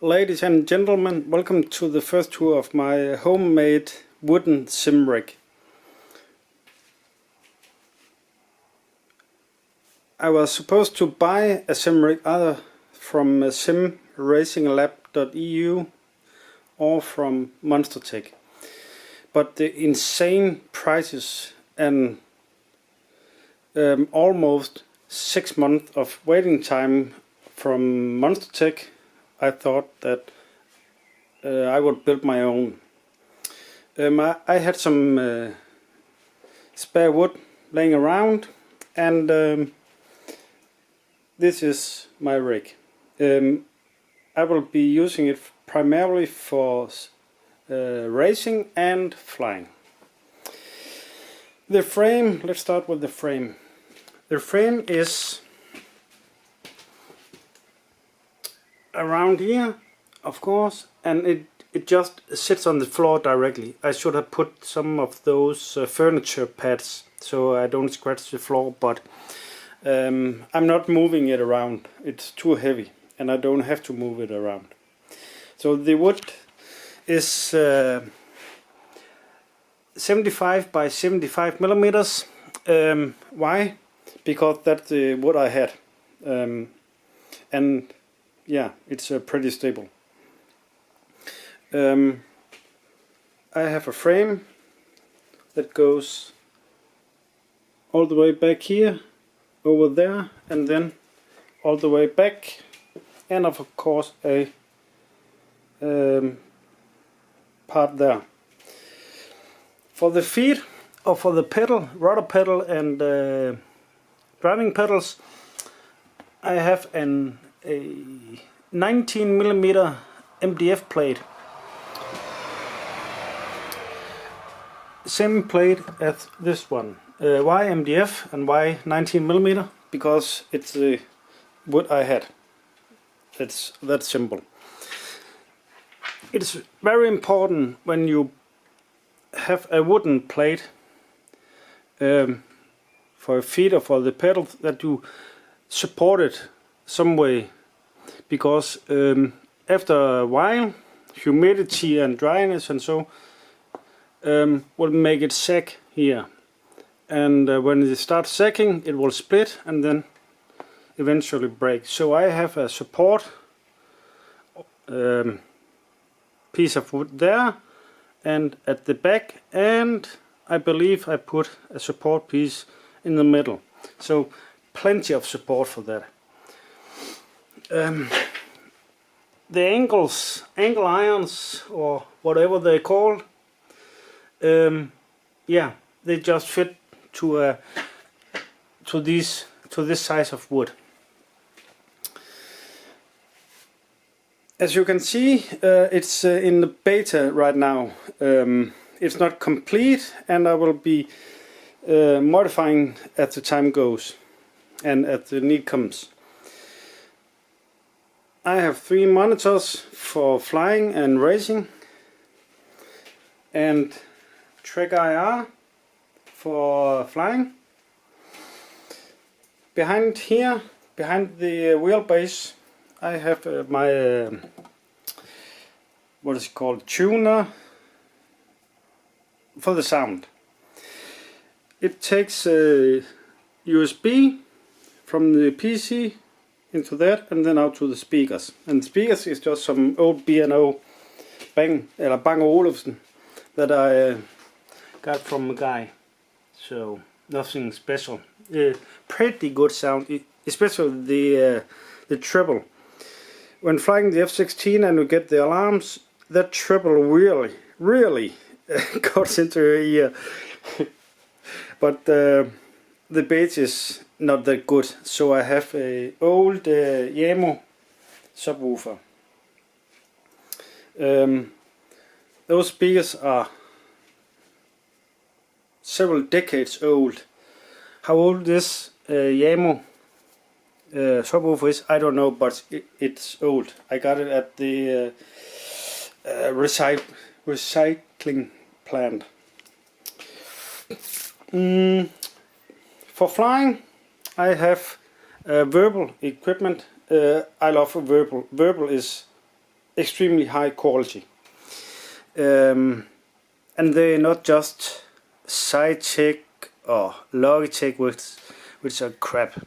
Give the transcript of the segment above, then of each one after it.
Ladies and gentlemen, welcome to the first tour of my homemade wooden sim rig. I was supposed to buy a sim rig either from simracinglab.eu or from Monstertech, but the insane prices and almost 6 months of waiting time from Monstertech, I thought that I would build my own. I had some spare wood laying around, and this is my rig. I will be using it primarily for racing and flying. The frame, let's start with the frame. The frame is around here, of course, and it just sits on the floor directly. I should have put some of those furniture pads so I don't scratch the floor, but I'm not moving it around. It's too heavy and I don't have to move it around. So the wood is 75 by 75 millimeters. Why? Because that's the wood I had, and yeah, it's pretty stable. I have a frame that goes all the way back here, over there, and then all the way back, and of course a part there. For the feet, or for the pedal, rudder pedal and driving pedals, I have a 19 millimeter MDF plate. Same plate as this one. Why MDF and why 19 millimeter? Because it's the wood I had. It's that simple. It's very important when you have a wooden plate for a feet or for the pedals that you support it some way, because after a while humidity and dryness and so will make it sag here, and when it starts sagging it will split and then eventually break. So I have a support piece of wood there and at the back, and I believe I put a support piece in the middle, so plenty of support for that. The angle irons, or whatever they're called, yeah, they just fit to this size of wood. As you can see, it's in the beta right now. It's not complete, and I will be modifying as the time goes and as the need comes. I have 3 monitors for flying and racing, and track IR for flying. Behind here, behind the wheelbase, I have my what is it called, tuner for the sound. It takes a USB from the PC into that and then out to the speakers. And the speakers is just some old B&O Bang Olufsen that I got from a guy. So nothing special. Pretty good sound, especially the treble. When flying the F-16 and you get the alarms, that treble really goes into your ear. But the bass is not that good, so I have a old Yamo subwoofer. Those speakers are several decades old. How old this Yamo subwoofer is, I don't know, but it's old. I got it at the recycling plant. For flying, I have verbal equipment. I love verbal. Verbal is extremely high quality. And they're not just Cytec or Logitech, which are crap.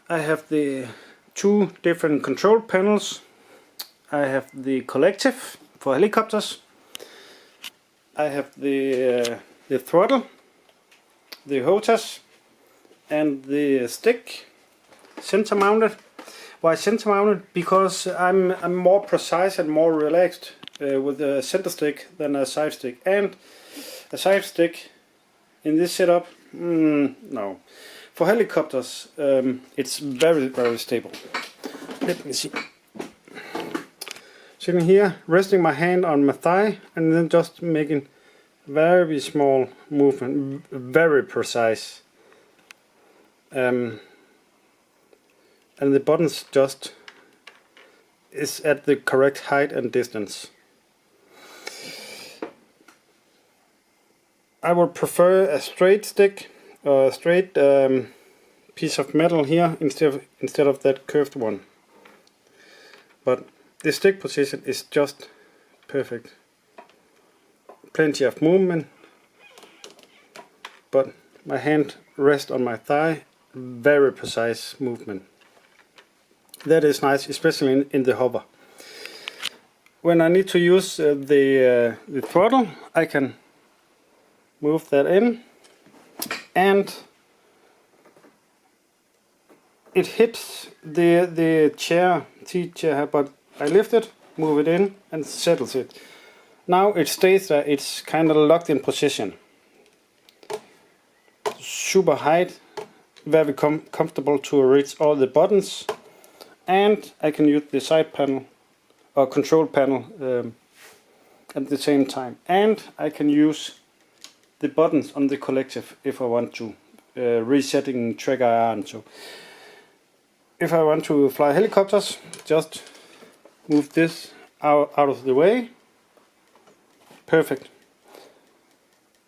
I have the two different control panels. I have the collective for helicopters. I have the throttle, the HOTAS, and the stick center mounted. Why center mounted? Because I'm more precise and more relaxed with a center stick than a side stick. And a side stick in this setup, no. For helicopters, it's very, very stable. Let me see. Sitting here, resting my hand on my thigh, and then just making very small movement, very precise. And the buttons just is at the correct height and distance. I would prefer a straight stick or a straight piece of metal here instead of that curved one. But the stick position is just perfect. Plenty of movement, but my hand rests on my thigh. Very precise movement. That is nice, especially in the hover. When I need to use the throttle, I can move that in, and it hits the T-chair, but I lift it, move it in, and settles it. Now it stays there. It's kind of locked in position. Super height, very comfortable to reach all the buttons, and I can use the side panel or control panel at the same time, and I can use the buttons on the collective if I want to, resetting trigger iron. So if I want to fly helicopters, just move this out of the way. Perfect.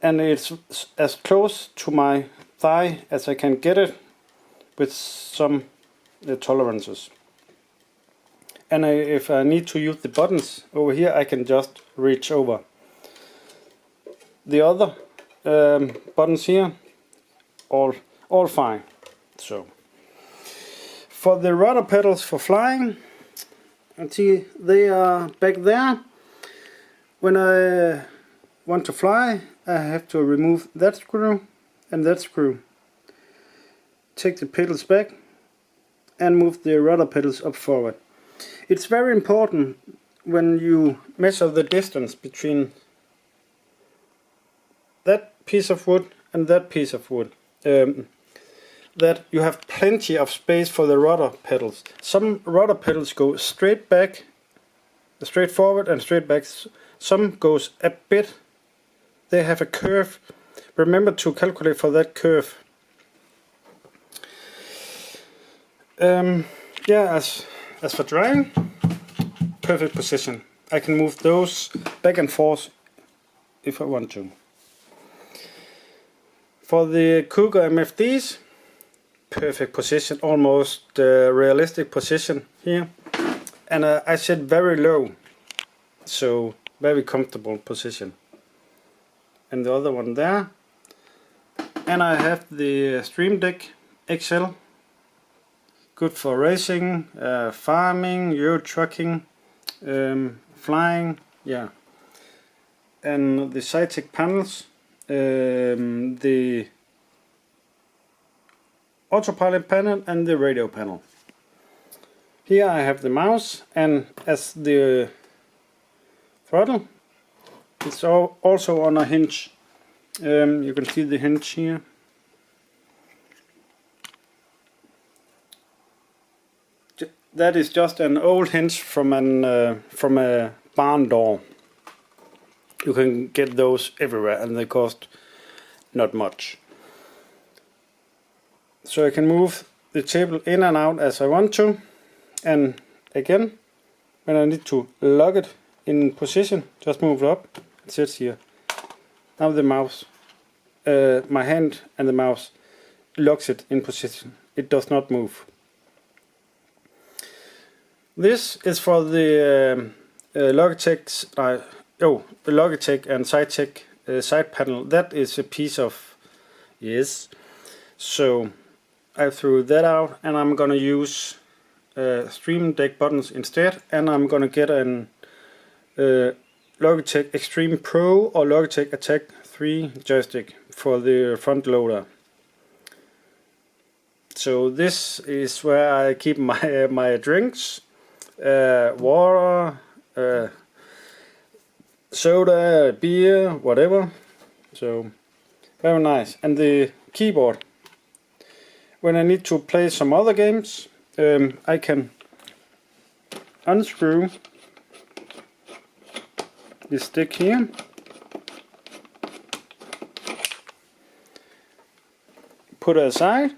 And it's as close to my thigh as I can get it with some tolerances. And if I need to use the buttons over here, I can just reach over. The other buttons here, all fine. So for the rudder pedals for flying, and see they are back there. When I want to fly, I have to remove that screw and that screw. Take the pedals back and move the rudder pedals up forward. It's very important when you measure the distance between that piece of wood and that piece of wood, that you have plenty of space for the rudder pedals. Some rudder pedals go straight back, straight forward and straight back. Some goes a bit, they have a curve. Remember to calculate for that curve. Yeah, as for driving, perfect position. I can move those back and forth if I want to. For the Cougar MFDs, perfect position, almost realistic position here. And I set very low, so very comfortable position. And the other one there. And I have the Stream Deck XL, good for racing, farming, Euro trucking, flying, yeah. And the Cytec panels, the autopilot panel and the radio panel. Here I have the mouse, and as the throttle, it's also on a hinge. You can see the hinge here. That is just an old hinge from a barn door. You can get those everywhere, and they cost not much. So I can move the table in and out as I want to, and again, when I need to lock it in position, just move it up. It sits here. Now the mouse, my hand and the mouse locks it in position. It does not move. This is for the Logitech, the Logitech and SideTech side panel. That is a piece of, yes. So I threw that out, and I'm gonna use Stream Deck buttons instead, and I'm gonna get an Logitech Extreme Pro or Logitech Attack 3 joystick for the front loader. So this is where I keep my drinks, water, soda, beer, whatever. So very nice. And the keyboard, when I need to play some other games, I can unscrew the stick here, put it aside,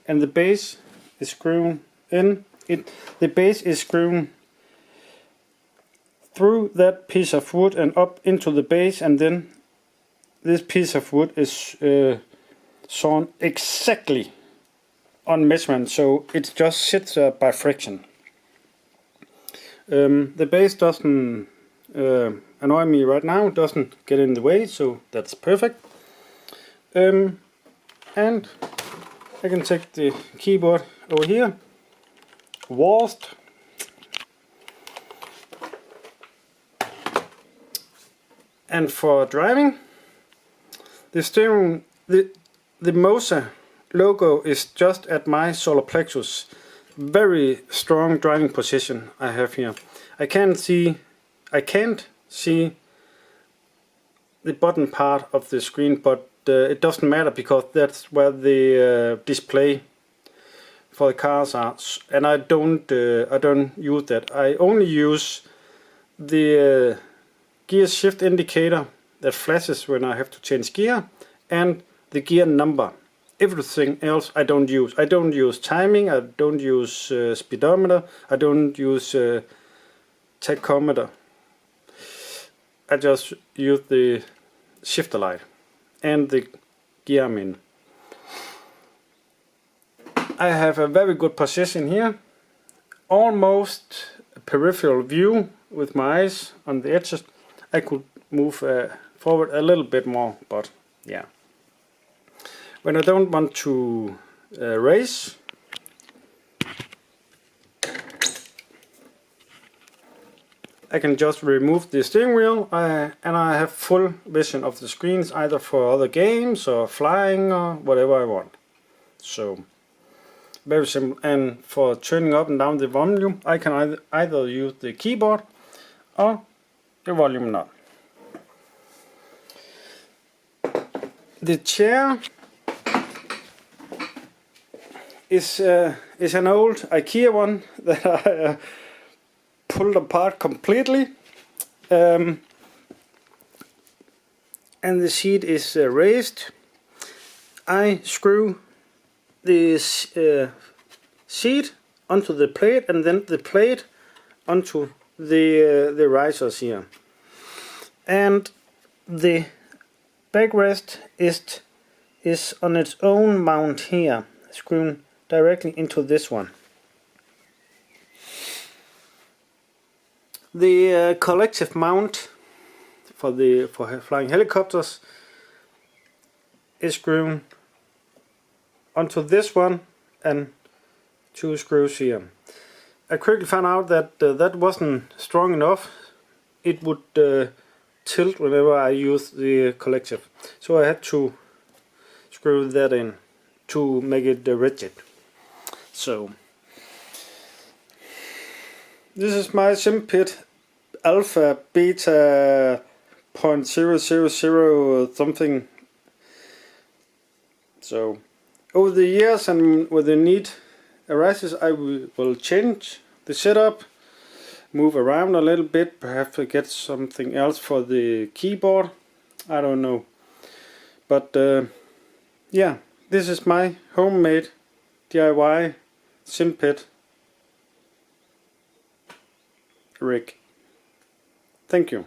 and the base is screwed in. The base is screwed through that piece of wood and up into the base, and then this piece of wood is sawn exactly on measurement, so it just sits there by friction. The base doesn't annoy me right now, doesn't get in the way, so that's perfect. And I can take the keyboard over here, waltzed, and for driving, the steering, the Mosa logo is just at my solar plexus. Very strong driving position I have here. I can't see the button part of the screen, but it doesn't matter because that's where the display for the cars are, and I don't use that. I only use the gear shift indicator that flashes when I have to change gear, and the gear number. Everything else I don't use. I don't use timing, I don't use speedometer, I don't use tachometer. I just use the shifter light and the gear I'm in. I have a very good position here, almost a peripheral view with my eyes on the edges. I could move forward a little bit more, but yeah. When I don't want to race, I can just remove the steering wheel, and I have full vision of the screens, either for other games or flying or whatever I want. So very simple. And for turning up and down the volume, I can either use the keyboard or the volume knob. The chair is an old IKEA one that I pulled apart completely, and the seat is raised. I screw this seat onto the plate, and then the plate onto the risers here, and the backrest is on its own mount here, screwed directly into this one. The collective mount for flying helicopters is screwed onto this one and two screws here. I quickly found out that that wasn't strong enough. It would tilt whenever I use the collective, so I had to screw that in to make it rigid. So this is my simpit alpha beta 0.000 something. So over the years and when the need arises, I will change the setup, move around a little bit, perhaps get something else for the keyboard, I don't know. But yeah, this is my homemade DIY simpit rig. Thank you.